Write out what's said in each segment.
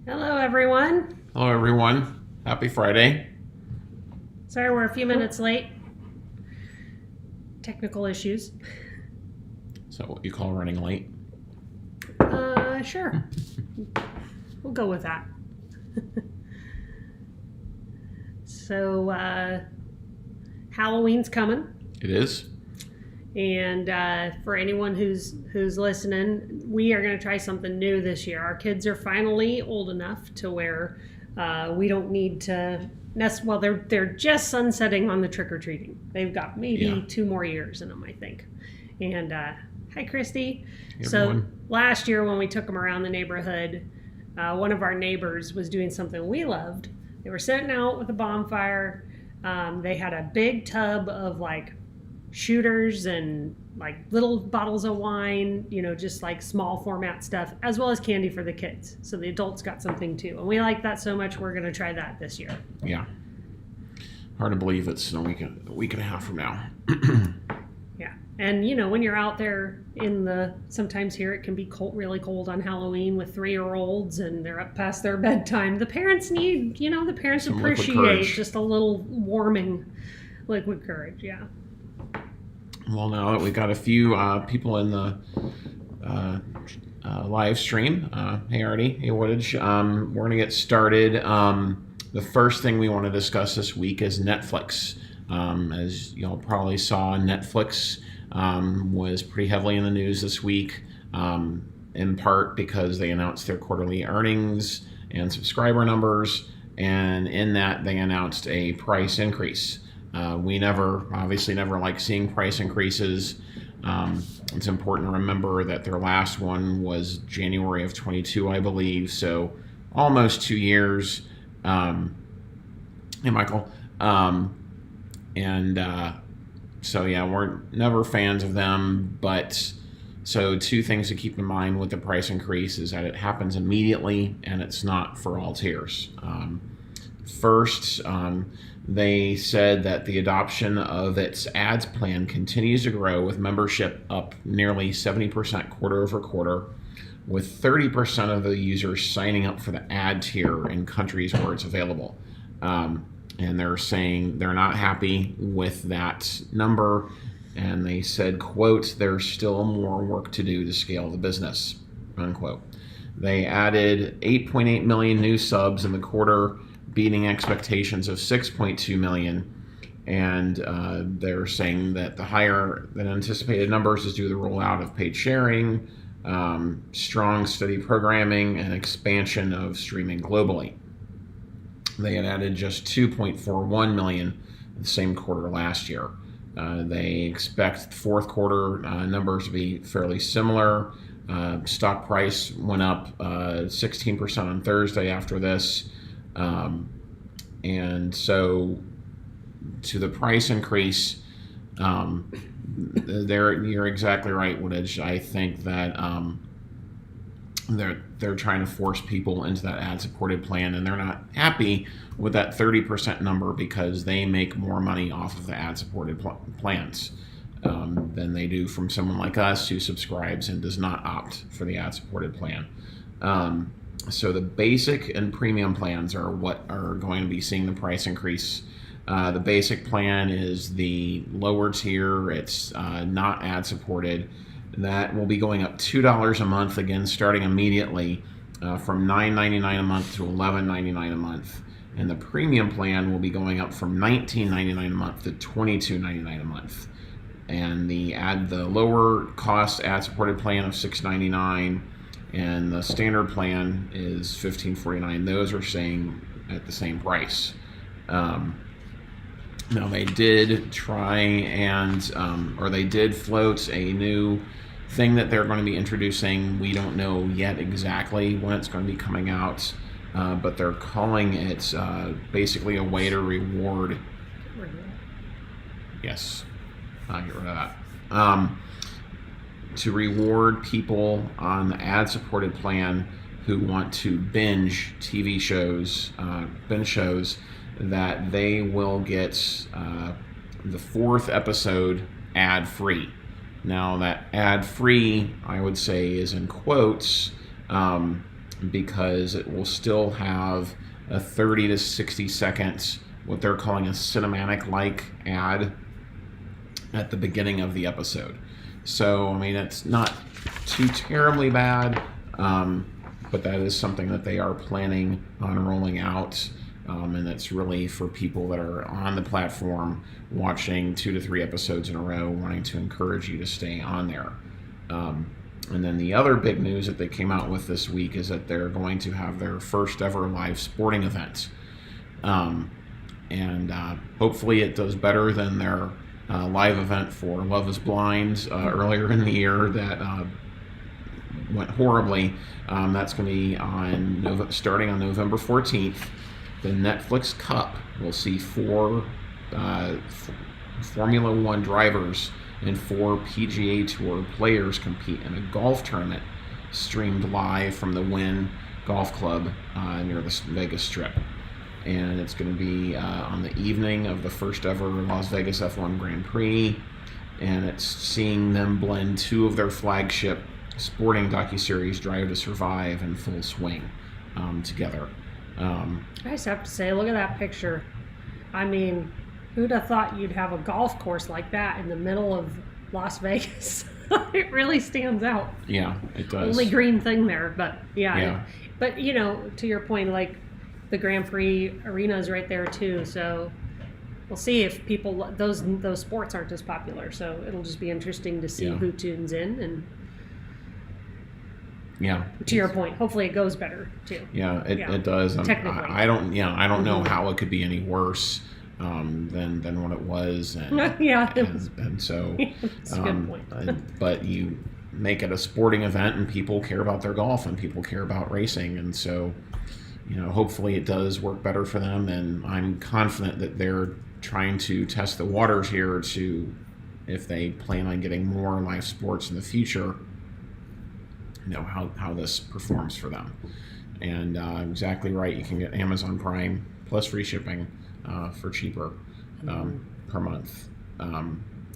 Hello, everyone. Hello, everyone. Happy Friday. Sorry we're a few minutes late. Technical issues. Is that what you call running late? Sure. We'll go with that. So, Halloween's coming. It is. And for anyone who's listening, we are going to try something new this year. Our kids are finally old enough to where we don't need to well, they're just sunsetting on the trick-or-treating. They've got maybe 2 more years in them, I think. And hi, Christy. Hey, so everyone. last year when we took them around the neighborhood, one of our neighbors was doing something we loved. They were sitting out with a bonfire. They had a big tub of like shooters and like little bottles of wine, just like small format stuff, as well as candy for the kids. So the adults got something too. And we like that so much, we're going to try that this year. Yeah. Hard to believe it's a week and a half from now. Yeah. And, when you're out there sometimes here it can be cold, really cold on Halloween with 3-year-olds and they're up past their bedtime. The parents need, the parents Some appreciate just a little warming liquid courage. Yeah. Well, now that we've got a few people in the live stream, hey Artie, hey Woodage, we're going to get started. The first thing we want to discuss this week is Netflix. As y'all probably saw, Netflix was pretty heavily in the news this week, in part because they announced their quarterly earnings and subscriber numbers, and in that they announced a price increase. We obviously never like seeing price increases. It's important to remember that their last one was January of 22, I believe, so almost 2 years. Hey, Michael. So yeah, we're never fans of them, but so 2 things to keep in mind with the price increase is that it happens immediately and it's not for all tiers. First, they said that the adoption of its ads plan continues to grow, with membership up nearly 70% quarter over quarter, with 30% of the users signing up for the ad tier in countries where it's available. And they're saying they're not happy with that number, and they said, quote, "There's still more work to do to scale the business," unquote. They added 8.8 million new subs in the quarter, beating expectations of 6.2 million, and they're saying that the higher than anticipated numbers is due to the rollout of paid sharing, strong steady programming, and expansion of streaming globally. They had added just 2.41 million the same quarter last year. They expect fourth quarter numbers to be fairly similar. Stock price went up 16% on Thursday after this. And so to the price increase, you're exactly right, Woodage. I think that they're trying to force people into that ad-supported plan, and they're not happy with that 30% number because they make more money off of the ad-supported plans than they do from someone like us who subscribes and does not opt for the ad-supported plan. So the basic and premium plans are what are going to be seeing the price increase. The basic plan is the lower tier. It's not ad-supported. That will be going up $2 a month, again, starting immediately from $9.99 a month to $11.99 a month. And the premium plan will be going up from $19.99 a month to $22.99 a month. And the lower cost ad-supported plan of $6.99 and the standard plan is $15.49. Those are staying at the same price. Now they did try or they did float a new thing that they're going to be introducing. We don't know yet exactly when it's going to be coming out, but they're calling it basically a way to reward. Yes, I'll get rid of that. To reward people on the ad-supported plan who want to binge TV shows, that they will get the 4th episode ad-free. Now, that ad-free, I would say, is in quotes. because it will still have a 30 to 60 seconds, what they're calling a cinematic-like ad at the beginning of the episode. So, I mean, it's not too terribly bad, but that is something that they are planning on rolling out, and it's really for people that are on the platform watching 2 to 3 episodes in a row, wanting to encourage you to stay on there. And then the other big news that they came out with this week is that they're going to have their first ever live sporting event. And hopefully it does better than their live event for Love is Blind earlier in the year that went horribly. That's going to be starting on November 14th. The Netflix Cup will see 4 Formula One drivers and 4 PGA Tour players compete in a golf tournament streamed live from the Wynn Golf Club near the Vegas Strip. And it's going to be on the evening of the first ever Las Vegas F1 Grand Prix, and it's seeing them blend 2 of their flagship sporting docuseries, Drive to Survive and Full Swing, together. I just have to say, look at that picture. I mean, who'd have thought you'd have a golf course like that in the middle of Las Vegas? It really stands out. Yeah, it does. Only green thing there, but Yeah. But you know, to your point, like the Grand Prix arena is right there too. So we'll see if people those sports aren't as popular. So it'll just be interesting to see who tunes in and. Yeah. To your point, hopefully it goes better too. Yeah, it does. Technically. I don't know how it could be any worse than what it was. And, and so, that's a good point. But you make it a sporting event, and people care about their golf, and people care about racing, and so, hopefully it does work better for them. And I'm confident that they're trying to test the waters here to, if they plan on getting more live sports in the future, how this performs for them. And exactly right, you can get Amazon Prime plus free shipping for cheaper per month.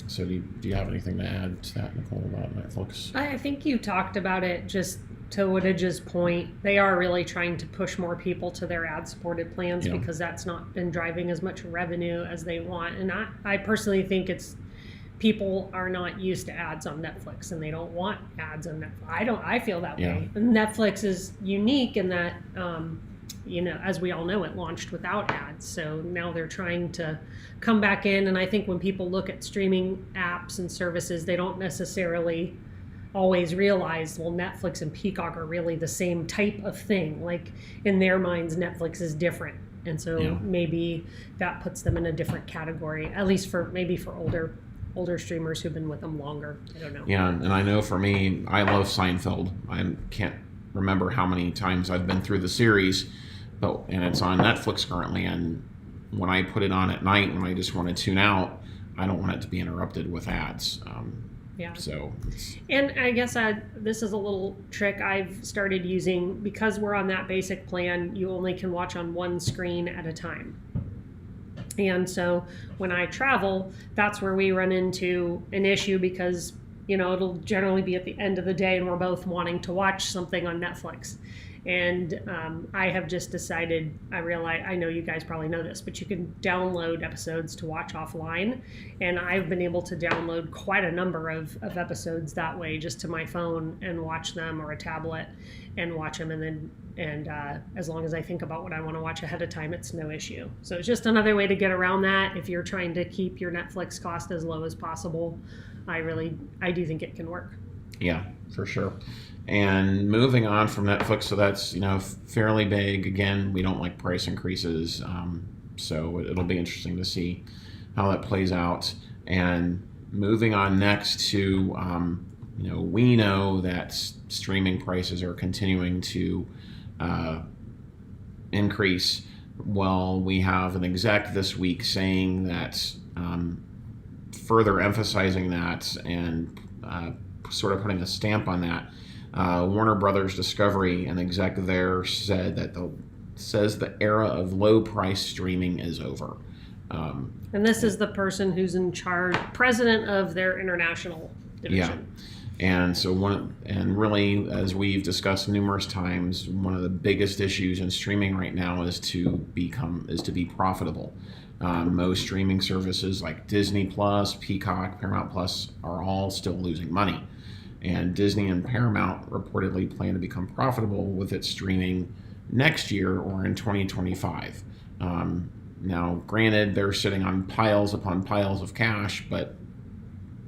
So do you have anything to add to that, Nicole, about Netflix? I think you talked about it. Just to Woodidge's point, they are really trying to push more people to their ad-supported plans because that's not been driving as much revenue as they want. And I personally think people are not used to ads on Netflix, and they don't want ads on Netflix. I feel that way. And Netflix is unique in that, as we all know, it launched without ads. So now they're trying to come back in. And I think when people look at streaming apps and services, they don't necessarily always realize, well, Netflix and Peacock are really the same type of thing. Like in their minds, Netflix is different. And so maybe that puts them in a different category, at least for older streamers who've been with them longer. I don't know. Yeah, and I know for me, I love Seinfeld. I can't remember how many times I've been through the series, and it's on Netflix currently, and when I put it on at night when I just want to tune out, I don't want it to be interrupted with ads. So and I guess this is a little trick I've started using. Because we're on that basic plan, you only can watch on one screen at a time. And so when I travel, that's where we run into an issue because, it'll generally be at the end of the day and we're both wanting to watch something on Netflix. And I have just decided, I know you guys probably know this, but you can download episodes to watch offline. And I've been able to download quite a number of episodes that way, just to my phone and watch them, or a tablet and watch them. And as long as I think about what I want to watch ahead of time, it's no issue. So it's just another way to get around that. If you're trying to keep your Netflix cost as low as possible, I do think it can work. Yeah, for sure. And moving on from Netflix, so that's fairly big. Again, we don't like price increases, so it'll be interesting to see how that plays out. And moving on next to, we know that streaming prices are continuing to increase. Well, we have an exec this week saying that, further emphasizing that and sort of putting a stamp on that. Warner Brothers Discovery, an exec there, said that the era of low price streaming is over. And this is the person who's in charge, president of their international division. And so really, as we've discussed numerous times, one of the biggest issues in streaming right now is to be profitable. Most streaming services like Disney Plus, Peacock, Paramount Plus are all still losing money. And Disney and Paramount reportedly plan to become profitable with its streaming next year or in 2025. Now, granted, they're sitting on piles upon piles of cash, but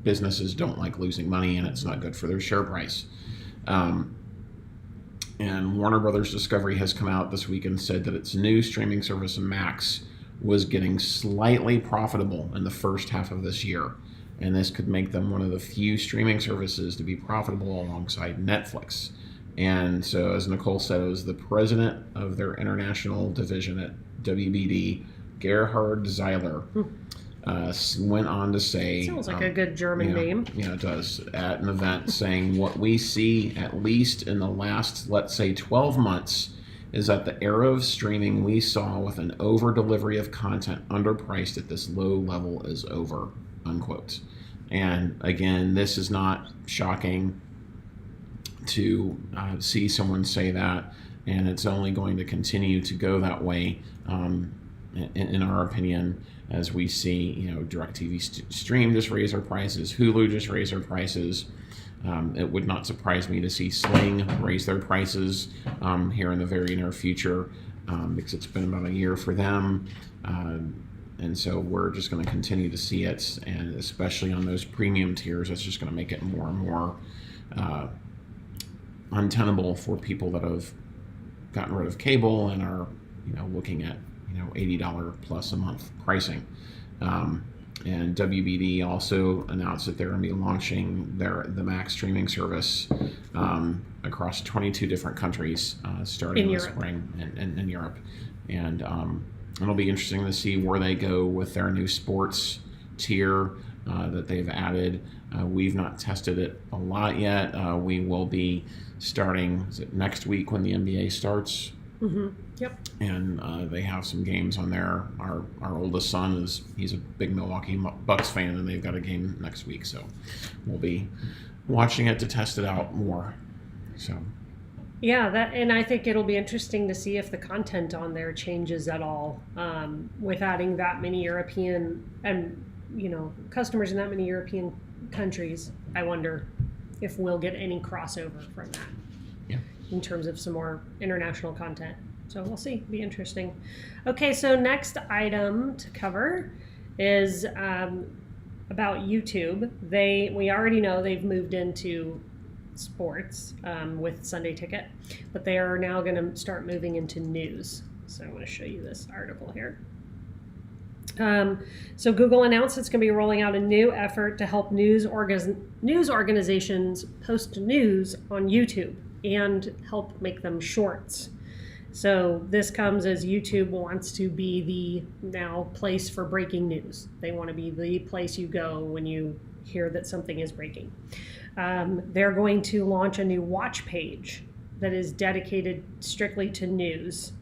businesses don't like losing money, and it's not good for their share price. And Warner Brothers Discovery has come out this week and said that its new streaming service, Max, was getting slightly profitable in the first half of this year. And this could make them one of the few streaming services to be profitable alongside Netflix. And so, as Nicole said, it was the president of their international division at WBD, Gerhard Zeiler, went on to say... Sounds like a good German name. Yeah, it does. At an event saying, what we see, at least in the last, let's say, 12 months, is that the era of streaming we saw with an over-delivery of content underpriced at this low level is over, unquote. And again, this is not shocking to see someone say that, and it's only going to continue to go that way, in our opinion, as we see, DirecTV Stream just raise their prices, Hulu just raise their prices. It would not surprise me to see Sling raise their prices here in the very near future, because it's been about a year for them. And so we're just going to continue to see it, and especially on those premium tiers, that's just going to make it more and more untenable for people that have gotten rid of cable and are, looking at, $80 plus a month pricing. And WBD also announced that they're going to be launching the Max streaming service across 22 different countries starting in the spring in Europe. And it'll be interesting to see where they go with their new sports tier that they've added. We've not tested it a lot yet. We will be starting, is it next week when the NBA starts? Mm-hmm. Yep. And they have some games on there. Our oldest son he's a big Milwaukee Bucks fan, and they've got a game next week, so we'll be watching it to test it out more. So yeah, and I think it'll be interesting to see if the content on there changes at all, with adding that many European and customers in that many European countries. I wonder if we'll get any crossover from that. Yeah. In terms of some more international content. So we'll see. Be interesting. Okay, so next item to cover is about YouTube. We already know they've moved into sports with Sunday Ticket, but they are now going to start moving into news. So I'm going to show you this article here. So Google announced it's going to be rolling out a new effort to help news organizations post news on YouTube and help make them shorts. So this comes as YouTube wants to be the now place for breaking news. They want to be the place you go when you hear that something is breaking. They're going to launch a new watch page that is dedicated strictly to news.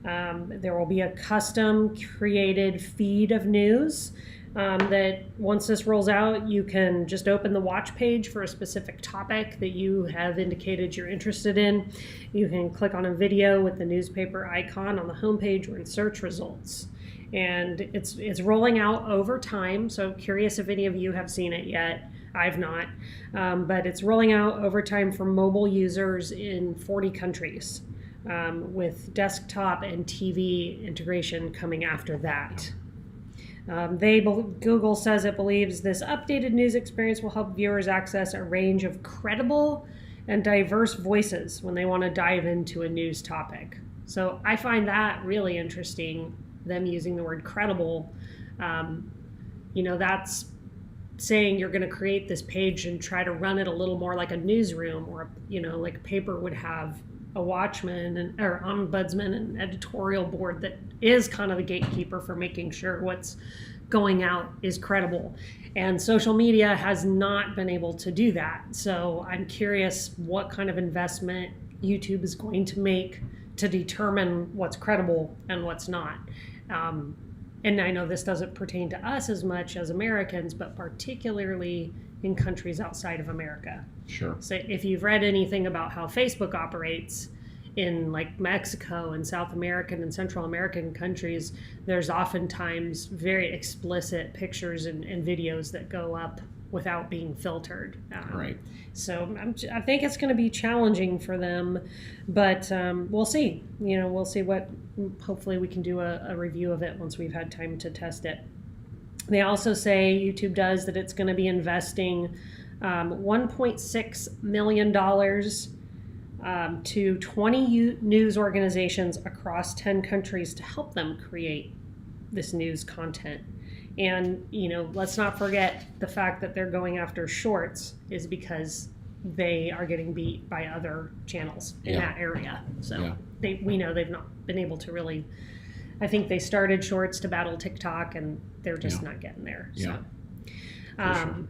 There will be a custom created feed of news that once this rolls out, you can just open the watch page for a specific topic that you have indicated you're interested in. You can click on a video with the newspaper icon on the homepage or in search results. And it's rolling out over time, so curious if any of you have seen it yet. I've not, but it's rolling out over time for mobile users in 40 countries, with desktop and TV integration coming after that. Google says it believes this updated news experience will help viewers access a range of credible and diverse voices when they want to dive into a news topic. So I find that really interesting, them using the word credible. That's saying you're going to create this page and try to run it a little more like a newsroom, or like a paper would have a watchman or ombudsman and editorial board that is kind of the gatekeeper for making sure what's going out is credible. And social media has not been able to do that. So I'm curious what kind of investment YouTube is going to make to determine what's credible and what's not. And I know this doesn't pertain to us as much as Americans, but particularly in countries outside of America. Sure. So if you've read anything about how Facebook operates in like Mexico and South American and Central American countries, there's oftentimes very explicit pictures and videos that go up without being filtered. Right. So I think it's going to be challenging for them, but we'll see. We'll see what. Hopefully, we can do a review of it once we've had time to test it. They also say YouTube does that it's going to be investing $1.6 million to 20 news organizations across 10 countries to help them create this news content. And, let's not forget the fact that they're going after shorts is because they are getting beat by other channels in that area. So we know they've not been able to really, I think they started shorts to battle TikTok and they're just not getting there. So.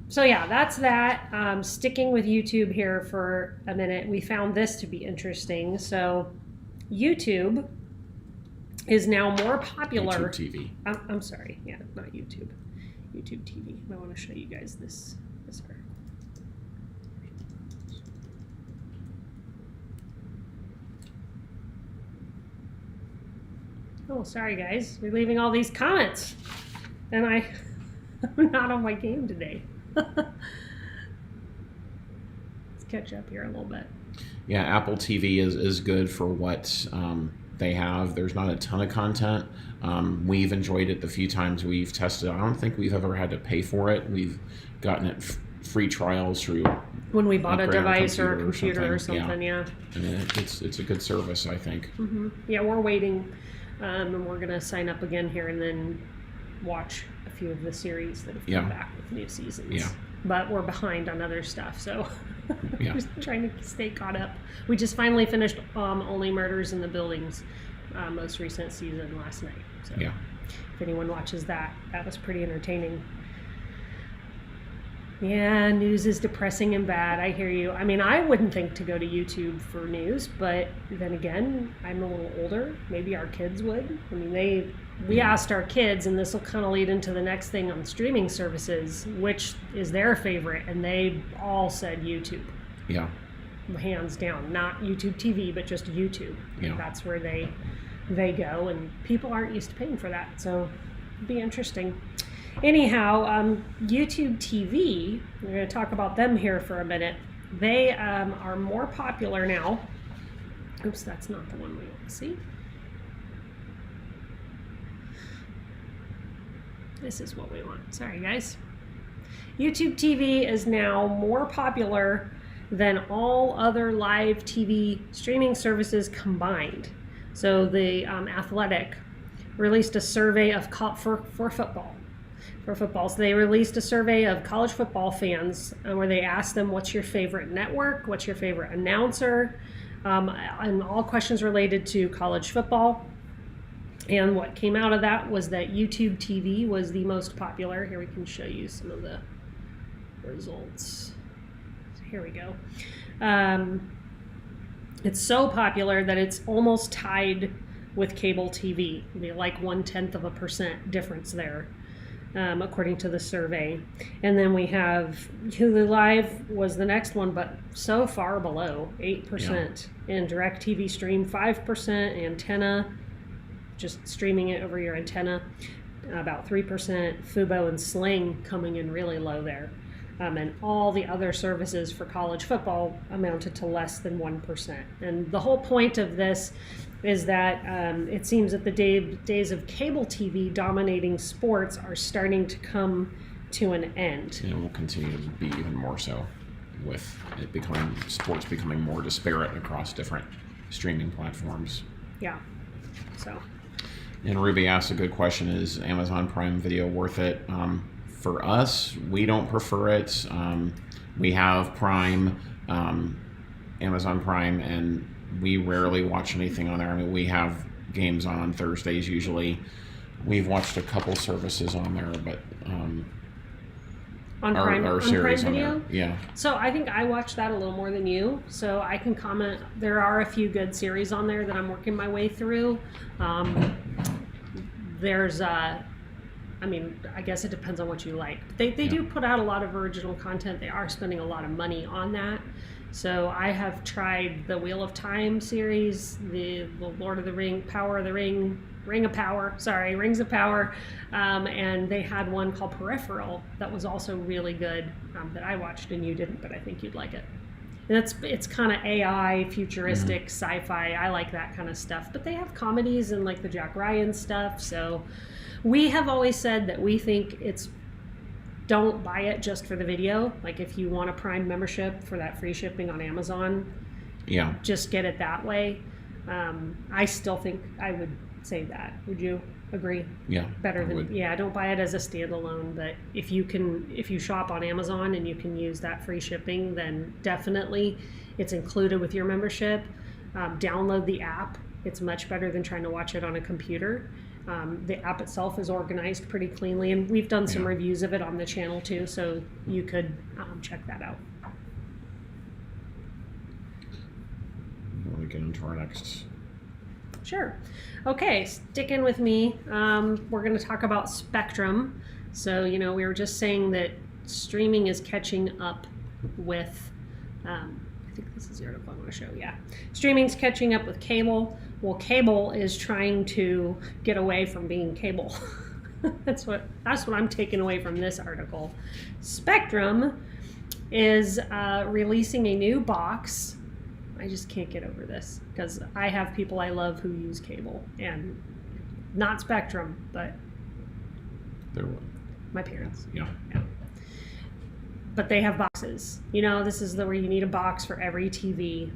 So that's that. Sticking with YouTube here for a minute, we found this to be interesting. So YouTube is now more popular. YouTube TV. I'm sorry. Yeah, not YouTube. YouTube TV. I want to show you guys this. Here. Oh, sorry guys. We're leaving all these comments. And I'm not on my game today. Let's catch up here a little bit. Yeah, Apple TV is good for what they have. There's not a ton of content. We've enjoyed it the few times we've tested it. I don't think we've ever had to pay for it. We've gotten it free trials through when we bought a device or a computer or something. Yeah. And it's a good service, I think. Mm-hmm. Yeah, we're waiting, and we're gonna sign up again here and then watch a few of the series that have come back with new seasons. Yeah. But we're behind on other stuff, so just trying to stay caught up. We just finally finished Only Murders in the Buildings, most recent season last night. So if anyone watches that, that was pretty entertaining. Yeah, news is depressing and bad. I hear you. I mean, I wouldn't think to go to YouTube for news, but then again, I'm a little older. Maybe our kids would. I mean, we asked our kids, and this will kind of lead into the next thing on streaming services, which is their favorite, and they all said YouTube. Yeah. Hands down. Not YouTube TV, but just YouTube. Yeah. That's where they go, and people aren't used to paying for that, so it'll be interesting. Anyhow, YouTube TV, we're going to talk about them here for a minute. They are more popular now. Oops, that's not the one we want to see. This is what we want. Sorry, guys. YouTube TV is now more popular than all other live TV streaming services combined. So the Athletic released a survey of for football. For football. So they released a survey of college football fans where they asked them, what's your favorite network? What's your favorite announcer? And all questions related to college football. And what came out of that was that YouTube TV was the most popular. Here we can show you some of the results. So here we go. It's so popular that it's almost tied with cable TV. Maybe like 0.1% difference there. According to the survey. And then we have Hulu Live was the next one, but so far below, 8%. Yeah. And DirecTV Stream, 5%. Antenna, just streaming it over your antenna, about 3%. Fubo and Sling coming in really low there. And all the other services for college football amounted to less than 1%. And the whole point of this is that it seems that the days of cable TV dominating sports are starting to come to an end. And it will continue to be even more so with sports becoming more disparate across different streaming platforms. Yeah. So. And Ruby asked a good question, is Amazon Prime Video worth it? For us, we don't prefer it. We have Prime, Amazon Prime, and we rarely watch anything on there. I mean, we have games on Thursdays usually. We've watched a couple services on there, but our series on Video? Yeah. So I think I watch that a little more than you, so I can comment. There are a few good series on there that I'm working my way through. There's I mean, I guess it depends on what you like. They do put out a lot of original content. They are spending a lot of money on that. So I have tried the Wheel of Time series, the Lord of the Ring, Power of the Ring, Rings of Power, and they had one called Peripheral that was also really good that I watched and you didn't, but I think you'd like it. And it's kind of AI, futuristic, sci-fi. I like that kind of stuff. But they have comedies and like the Jack Ryan stuff. So we have always said that we think don't buy it just for the video. Like if you want a Prime membership for that free shipping on Amazon, just get it that way. I still think I would say that. Would you agree? Yeah. Better than don't buy it as a standalone, but if you shop on Amazon and you can use that free shipping, then definitely it's included with your membership. Download the app. It's much better than trying to watch it on a computer. The app itself is organized pretty cleanly, and we've done some reviews of it on the channel too, so you could check that out. We get into our next. Sure. Okay, sticking with me, we're going to talk about Spectrum. So, we were just saying that streaming is catching up with, I think this is the article I want to show, Streaming's catching up with cable. Well, cable is trying to get away from being cable. That's what I'm taking away from this article. Spectrum is releasing a new box. I just can't get over this because I have people I love who use cable, and not Spectrum, but They're what? My parents. Yeah. But they have boxes. This is where you need a box for every TV.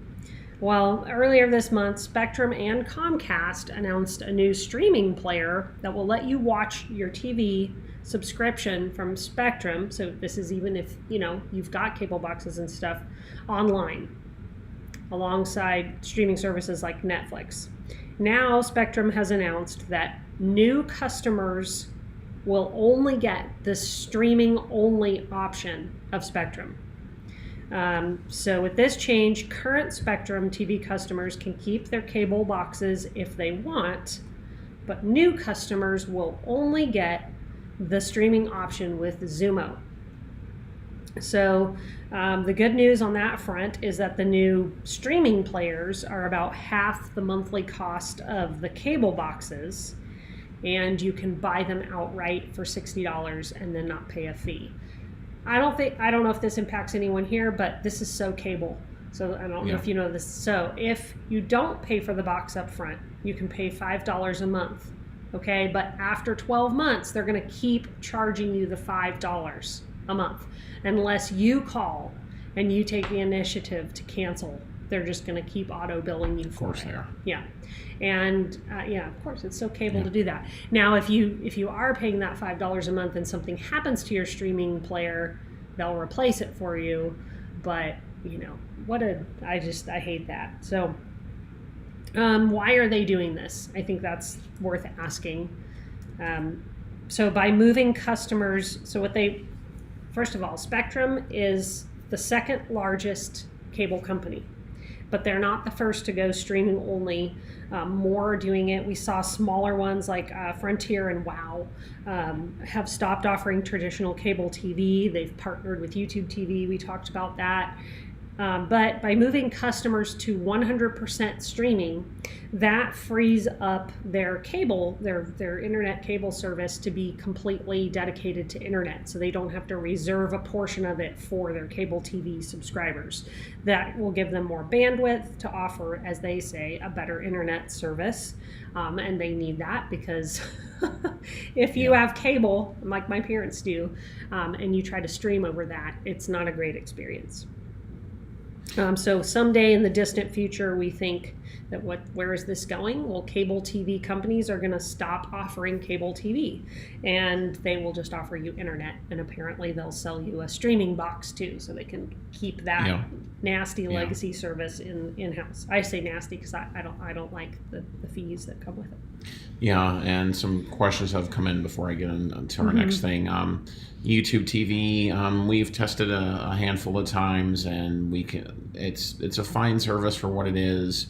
Well, earlier this month, Spectrum and Comcast announced a new streaming player that will let you watch your TV subscription from Spectrum. So this is even if, you've got cable boxes and stuff online, alongside streaming services like Netflix. Now, Spectrum has announced that new customers will only get the streaming-only option of Spectrum. So with this change, current Spectrum TV customers can keep their cable boxes if they want, but new customers will only get the streaming option with Xumo. So the good news on that front is that the new streaming players are about half the monthly cost of the cable boxes, and you can buy them outright for $60 and then not pay a fee. I don't know if this impacts anyone here, but this is so cable. So I don't know if you know this. So if you don't pay for the box up front, you can pay $5 a month. Okay, but after 12 months, they're going to keep charging you the $5 a month unless you call and you take the initiative to cancel. They're just going to keep auto billing you for it. Of course they are. Yeah. And of course, it's so cable to do that. Now, if you are paying that $5 a month and something happens to your streaming player, they'll replace it for you. But I hate that. So why are they doing this? I think that's worth asking. So by moving customers, first of all, Spectrum is the second largest cable company, but they're not the first to go streaming only. More are doing it. We saw smaller ones like Frontier and WOW have stopped offering traditional cable TV. They've partnered with YouTube TV. We talked about that. But by moving customers to 100% streaming, that frees up their cable, their internet cable service to be completely dedicated to internet. So they don't have to reserve a portion of it for their cable TV subscribers. That will give them more bandwidth to offer, as they say, a better internet service. And they need that because if you have cable, like my parents do, and you try to stream over that, it's not a great experience. So someday in the distant future, we think that where is this going? Well, cable TV companies are going to stop offering cable TV, and they will just offer you internet. And apparently, they'll sell you a streaming box too, so they can keep that nasty legacy service in-house. I say nasty because I don't like the fees that come with it. Yeah, and some questions have come in before I get into our next thing. YouTube TV, we've tested a handful of times, and it's a fine service for what it is.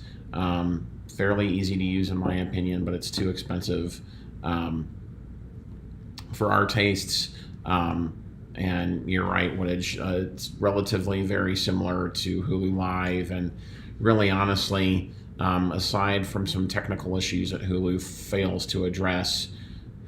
Fairly easy to use in my opinion, but it's too expensive for our tastes. And you're right, Woodage. It's relatively very similar to Hulu Live, and really, honestly, aside from some technical issues that Hulu fails to address,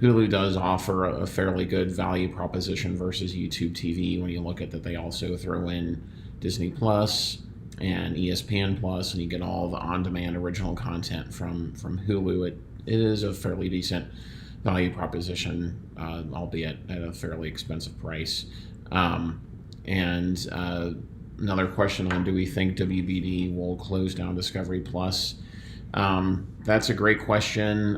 Hulu does offer a fairly good value proposition versus YouTube TV when you look at that. They also throw in Disney Plus and ESPN Plus, and you get all the on-demand original content from Hulu. It is a fairly decent value proposition, albeit at a fairly expensive price. Another question on, do we think WBD will close down Discovery Plus? That's a great question.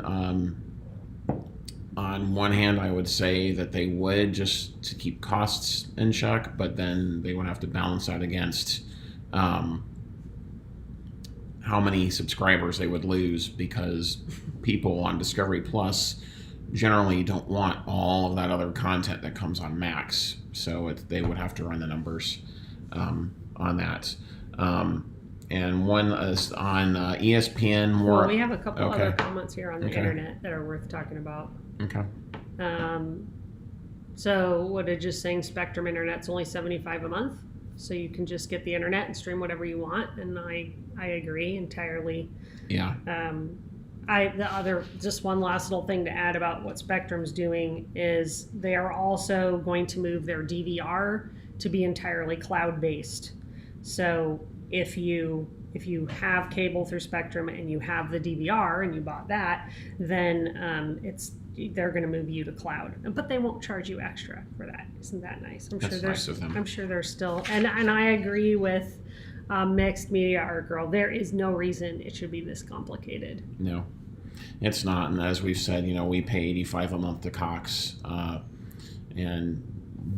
On one hand, I would say that they would, just to keep costs in check, but then they would have to balance that against how many subscribers they would lose, because people on Discovery Plus generally don't want all of that other content that comes on Max. So they would have to run the numbers on that. And one is on ESPN. Well, we have a couple other comments here on the internet that are worth talking about. Okay. So what it just saying, Spectrum Internet's only $75 a month, so you can just get the internet and stream whatever you want, and I agree entirely. Yeah. Just one last little thing to add about what Spectrum's doing is they are also going to move their DVR to be entirely cloud-based. So if you have cable through Spectrum and you have the DVR and you bought that, then they're going to move you to cloud, but they won't charge you extra for that. Isn't that nice? That's nice of them. I'm sure they're still, and I agree with Mixed Media Art Girl. There is no reason it should be this complicated. No, it's not. And as we've said, we pay $85 a month to Cox, and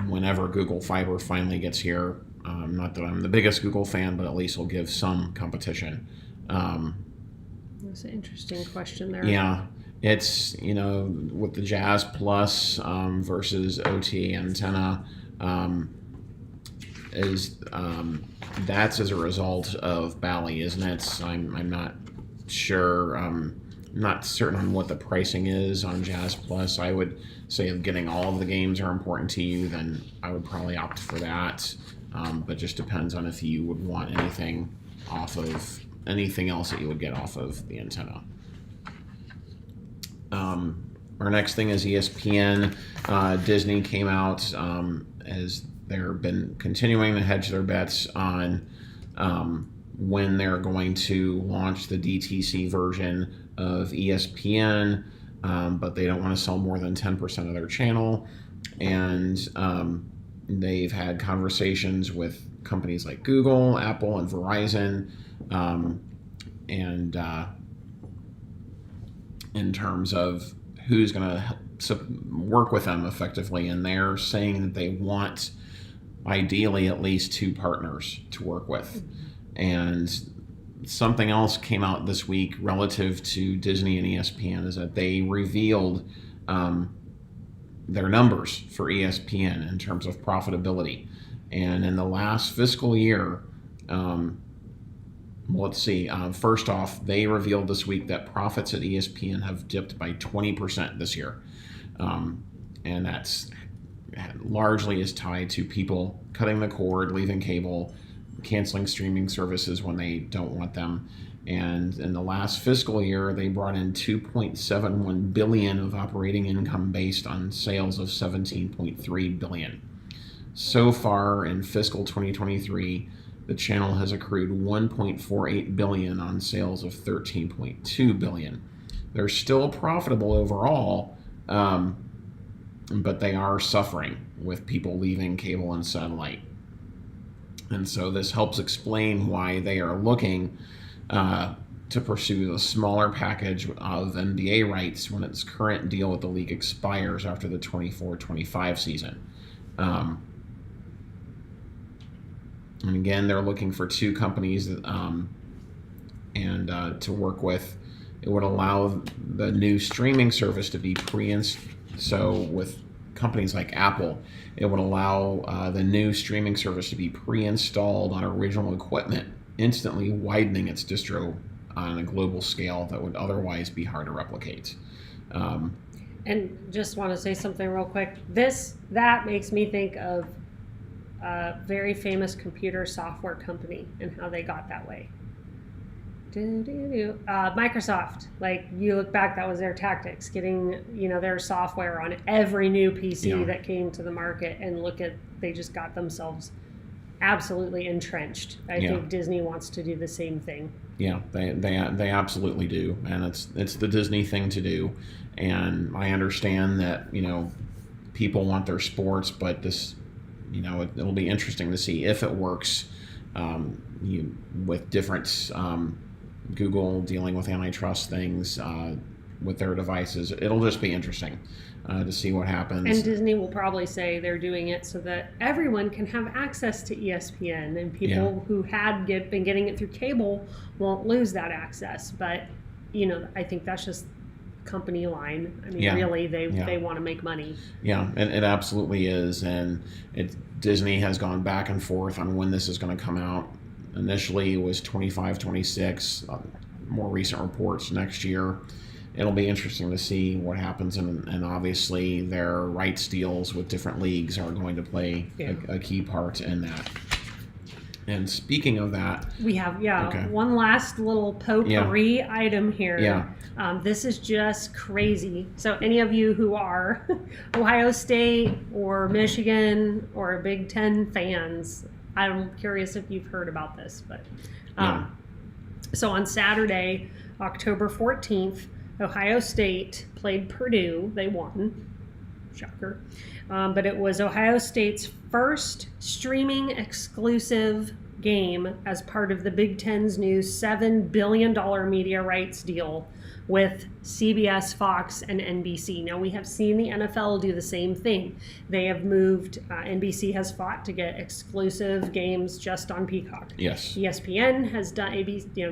whenever Google Fiber finally gets here, not that I'm the biggest Google fan, but at least we'll give some competition. That's an interesting question there. Yeah, it's, with the Jazz Plus versus OTA antenna, that's as a result of Bally, isn't it? I'm not sure. Not certain on what the pricing is on Jazz Plus. I would say if getting all of the games are important to you, then I would probably opt for that. But just depends on if you would want anything else that you would get off of the antenna. Our next thing is ESPN. Disney came out as they've been continuing to hedge their bets on when they're going to launch the DTC version of ESPN, but they don't want to sell more than 10% of their channel. And they've had conversations with companies like Google, Apple, and Verizon, and in terms of who's going to work with them effectively. And they're saying that they want ideally at least 2 partners to work with. And something else came out this week relative to Disney and ESPN is that they revealed their numbers for ESPN in terms of profitability. And in the last fiscal year, let's see, first off, they revealed this week that profits at ESPN have dipped by 20% this year. And that's largely is tied to people cutting the cord, leaving cable, canceling streaming services when they don't want them. And in the last fiscal year, they brought in $2.71 billion of operating income based on sales of $17.3 billion. So far in fiscal 2023, the channel has accrued $1.48 billion on sales of $13.2 billion. They're still profitable overall, but they are suffering with people leaving cable and satellite. And so this helps explain why they are looking to pursue a smaller package of NBA rights when its current deal with the league expires after the 24-25 season. And again, they're looking for 2 companies to work with. It would allow the new streaming service to be so with companies like Apple, it would allow the new streaming service to be pre-installed on original equipment, instantly widening its distro on a global scale that would otherwise be hard to replicate. And just want to say something real quick. That makes me think of a very famous computer software company and how they got that way. Microsoft. Like, you look back, that was their tactics, getting their software on every new PC that came to the market, and they just got themselves absolutely entrenched. I think Disney wants to do the same thing. Yeah, they absolutely do, and it's the Disney thing to do. And I understand that people want their sports, but this it'll be interesting to see if it works. With different Google dealing with antitrust things with their devices, it'll just be interesting to see what happens. And Disney will probably say they're doing it so that everyone can have access to ESPN, and people who had been getting it through cable won't lose that access. But I think that's just company line. I mean, really, they want to make money. Yeah, it absolutely is. And Disney has gone back and forth on when this is going to come out. Initially, it was 25, 26. More recent reports next year. It'll be interesting to see what happens, and obviously their rights deals with different leagues are going to play a key part in that. And speaking of that, we have one last little potpourri item here. This is just crazy. So any of you who are Ohio State or Michigan or Big Ten fans, I'm curious if you've heard about this. But so on Saturday, October 14th, Ohio State played Purdue. They won. Shocker. But it was Ohio State's first streaming exclusive game as part of the Big Ten's new $7 billion media rights deal with CBS, Fox, and NBC. Now, we have seen the NFL do the same thing. They have moved, NBC has fought to get exclusive games just on Peacock. Yes. ESPN has done,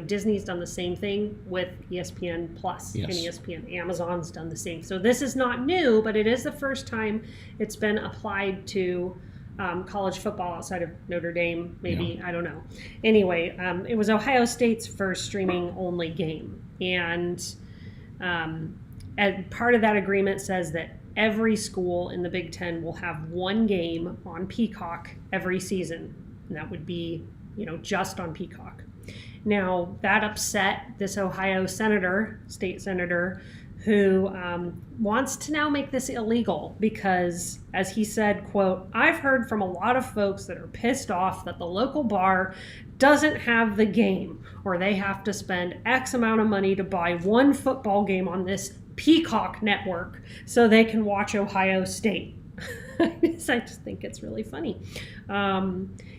Disney's done the same thing with ESPN Plus and ESPN. Amazon's done the same. So this is not new, but it is the first time it's been applied to college football outside of Notre Dame, maybe, I don't know. Anyway, it was Ohio State's first streaming-only game. And part of that agreement says that every school in the Big Ten will have one game on Peacock every season. And that would be, just on Peacock. Now, that upset this Ohio state senator, who wants to now make this illegal because, as he said, quote, "I've heard from a lot of folks that are pissed off that the local bar doesn't have the game, or they have to spend X amount of money to buy one football game on this Peacock network so they can watch Ohio State." I just think it's really funny.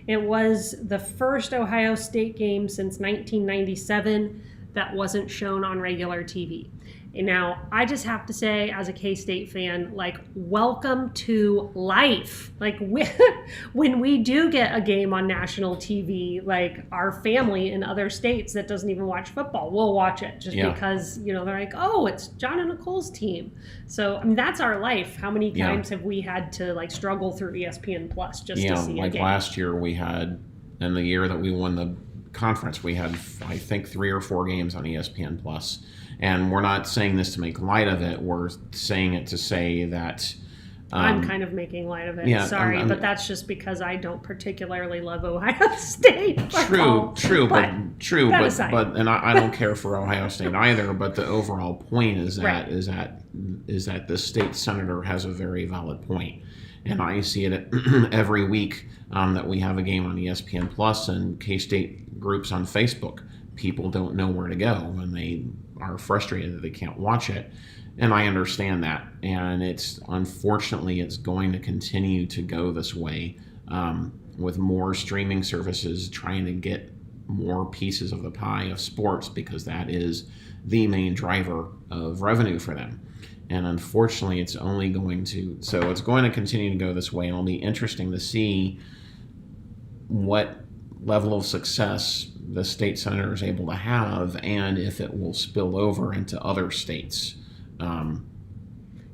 It was the first Ohio State game since 1997 that wasn't shown on regular TV. And now, I just have to say, as a K-State fan, welcome to life. When we do get a game on national TV, our family in other states that doesn't even watch football, we'll watch it just because, they're like, oh, it's John and Nicole's team. So, I mean, that's our life. How many times have we had to, struggle through ESPN Plus just to see a game? Last year we had, in the year that we won the conference, we had, I think, 3 or 4 games on ESPN Plus. And we're not saying this to make light of it. We're saying it to say that... I'm kind of making light of it. Sorry, but that's just because I don't particularly love Ohio State. True, but and I don't care for Ohio State either. But the overall point is that the state senator has a very valid point, and I see it every week that we have a game on ESPN Plus and K-State groups on Facebook. People don't know where to go, and they are frustrated that they can't watch it. And I understand that. And unfortunately, it's going to continue to go this way with more streaming services trying to get more pieces of the pie of sports, because that is the main driver of revenue for them. And unfortunately, it's going to continue to go this way. And it'll be interesting to see what level of success the state senator is able to have, and if it will spill over into other states.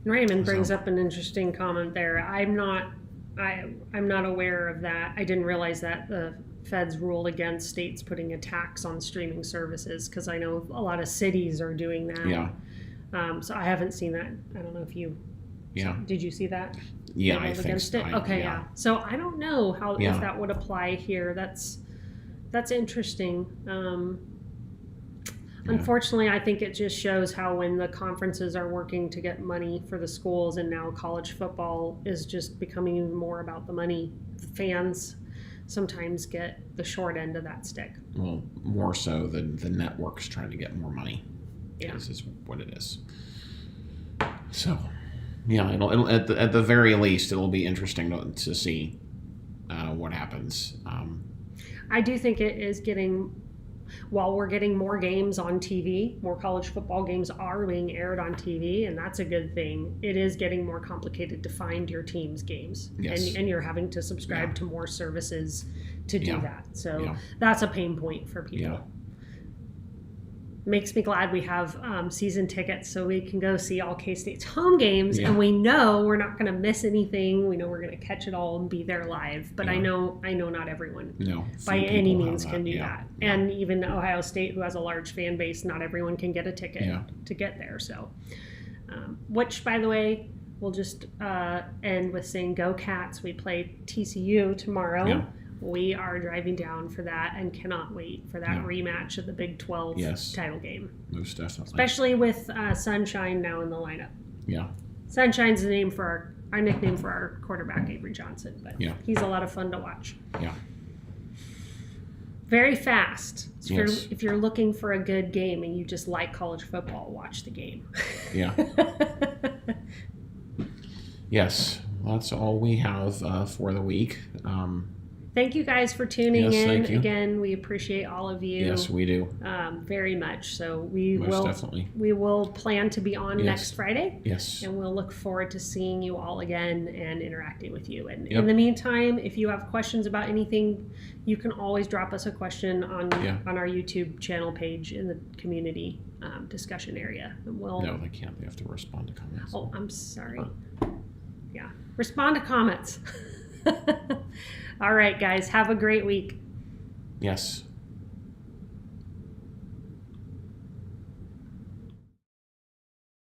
Raymond brings up an interesting comment there. I'm not aware of that. I didn't realize that the feds ruled against states putting a tax on streaming services, because I know a lot of cities are doing that. So I haven't seen that. I don't know if you. Yeah. Did you see that? Yeah, They I voted think against so. it. Okay, yeah. So I don't know how if that would apply here. That's interesting. Unfortunately, I think it just shows how when the conferences are working to get money for the schools, and now college football is just becoming even more about the money, fans sometimes get the short end of that stick. Well, more so than the networks trying to get more money. Yeah. This is what it is. So, yeah, it'll at the very least, it'll be interesting to see what happens. I do think it is getting, while we're getting more games on TV, more college football games are being aired on TV, and that's a good thing. It is getting more complicated to find your team's games. Yes. And you're having to subscribe to more services to do that. So that's a pain point for people. Yeah. Makes me glad we have season tickets so we can go see all K-State's home games, Yeah. and we know we're not going to miss anything. We know we're going to catch it all and be there live. But I know not everyone by any means can do that. Yeah. And even Ohio State, who has a large fan base, not everyone can get a ticket to get there. So, which, by the way, we'll just end with saying go Cats. We play TCU tomorrow. Yeah. We are driving down for that and cannot wait for that rematch of the Big 12 title game. Most definitely. Especially with Sunshine now in the lineup. Yeah. Sunshine's the name for our nickname for our quarterback, Avery Johnson. But he's a lot of fun to watch. Yeah. Very fast. So Yes. if you're looking for a good game and you just like college football, watch the game. Yeah. Yes. That's all we have for the week. Thank you guys for tuning in. Thank you. Again, we appreciate all of you. Yes, we do. Very much. So we Definitely. We will plan to be on next Friday. Yes. And we'll look forward to seeing you all again and interacting with you. And in the meantime, if you have questions about anything, you can always drop us a question on our YouTube channel page in the community discussion area. And No, they can't. They have to respond to comments. Oh, I'm sorry. Yeah. Respond to comments. All right, guys. Have a great week. Yes.